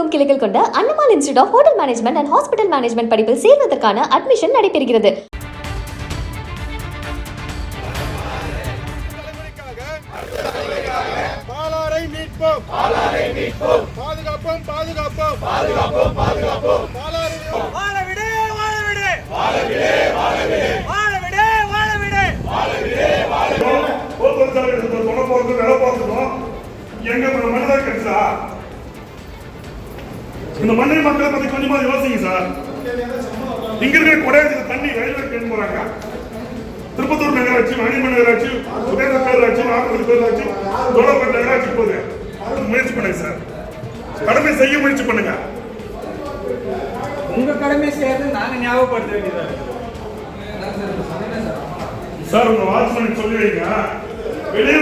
தமிழகமெங்கும் கிளைகள் கொண்ட அண்ணமால் institute of hotel management and hospital management படிப்பில் சேர்வதற்கான அட்மிஷன் நடைபெறுகிறது. பாலாரை மீட்போம், பாதுகாப்போம், பாதுகாப்போம், பாலாரை வாழ விடு, வாழ விடு, வாழ விடு, வாழ விடு, வாழ விடு, வாழ விடு, வாழ விடு, வாழ விடு. எங்க மனிதர் கிடைச்சா இந்த மண்ணை மக்களை பத்தி கொஞ்சமா யோசிங்க சார். இங்க இருக்கிற கொடையாச்சில தண்ணி ரயில்வே ட்ரெயின் போறாங்க. திருப்பத்தூர் நகராட்சி, மணிமன் நகராட்சி, உதயநகர் பேராட்சி, நாகப்பள்ளி பேராட்சி, தோடப்பேட்டை நகராட்சி போகுது. முயற்சி பண்ணுங்க சார், கடமை செய்ய முயற்சி பண்ணுங்க. உங்க கடமை செய்யறது நாங்க ஞாபகப்படுத்த வேண்டியதா சார். உங்க வாட்ச்மேன் சொல்லி வைங்க. வெளியே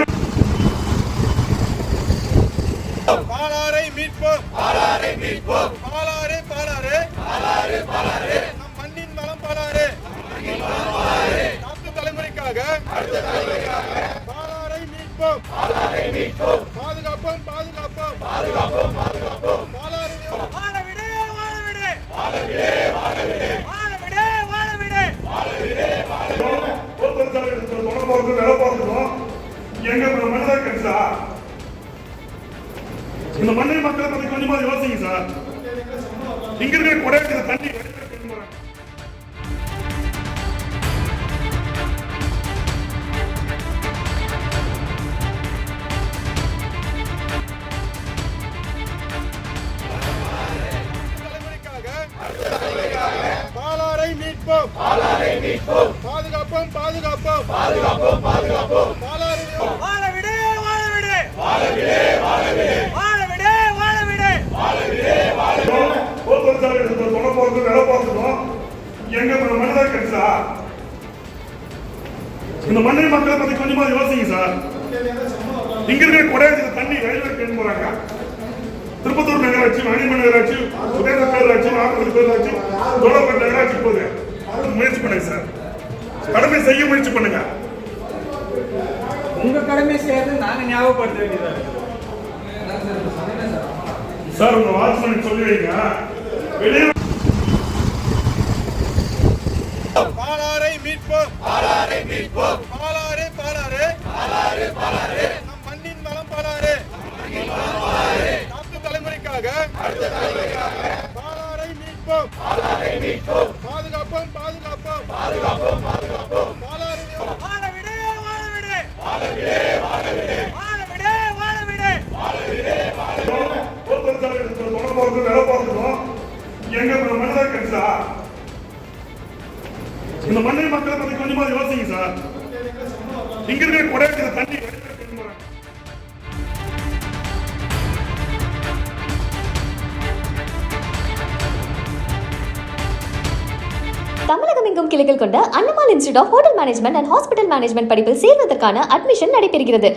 பாலாரை மீட்போம், பாலாரை மீட்போம், பாலாறு, பாலாறு, பாலாறு, பாலாறு, நம் மண்ணின் வளம் பாலாறு, அடுத்த தலைமுறைக்காக பாலாரை மீட்போம், பாலாரை மீட்போம், பாதுகாப்போம், பாதுகாப்போம், பாதுகாப்போம், பாதுகாப்போம், பாலாறு வாழ விடு, வாழ விடு, வாழ விடு, வாழ விடு, வாழ விடு, வாழ விடு, வாழ விடு, வாழ விடு. எங்க மனிதர் கிடைச்சா இந்த மண்ணை மக்களை பத்தி கொஞ்சமா யோசிங்க சார். இங்க இருக்கிற கொடையாச்சில தண்ணி ரயில்வே ட்ரெயின் போறாங்க. பாலாரை மீட்போம், பாலாரை மீட்போம், பாதுகாப்போம், பாதுகாப்போம், பாதுகாப்போம், பாதுகாப்போம், பாலாறு வாழ விடு, வாழ விடு, வாழ விடு, வாழ விடு, வாழ விடு, வாழ விடு, வாழ விடு, வாழ விடு. எங்க மனிதர் கிடைச்சா இந்த மண்ணை மக்களை பத்தி கொஞ்சமா யோசிங்க சார். இங்க இருக்கிற கொடையாச்சில தண்ணி ரயில்வே ட்ரெயின் போறாங்க. திருப்பத்தூர் நகராட்சி, மணிமன் நகராட்சி, உதயநகர் பேராட்சி, நாகப்பள்ளி பேராட்சி, தோடப்பேட்டை நகராட்சி போகுது. முயற்சி பண்ணுங்க சார், கடமை செய்ய முயற்சி பண்ணுங்க. உங்க கடமை செய்யறது நாங்க ஞாபகப்படுத்த வேண்டியதா சார். உங்க வாட்ச்மேன் சொல்லி வைங்க. வெளியே பாலாரை மீட்போம், பாலாரை மீட்போம், பாலாறு, பாலாறு, பாலாறு, பாலாறு, நம் மண்ணின் வளம் பாலாறு, அடுத்த தலைமுறைக்காக பாலாரை மீட்போம், பாலாரை மீட்போம், பாதுகாப்போம், பாதுகாப்போம், பாதுகாப்போம், பாதுகாப்போம், பாலாறு வாழ விடு, வாழ விடு, வாழ விடு, வாழ விடு, வாழ விடு, வாழ விடு, வாழ விடு, வாழ விடு. எங்க மனிதர் கிடைச்சா இந்த மண்ணை மக்களை பத்தி கொஞ்சமா யோசிங்க சார். இங்க இருக்கிற கொடையாச்சில தண்ணி ரயில்வே ட்ரெயின் போறாங்க. தமிழகமெங்கும் கிளைகள் கொண்ட அண்ணமால் institute of hotel management and hospital management படிப்பில் சேர்வதற்கான அட்மிஷன் நடைபெறுகிறது.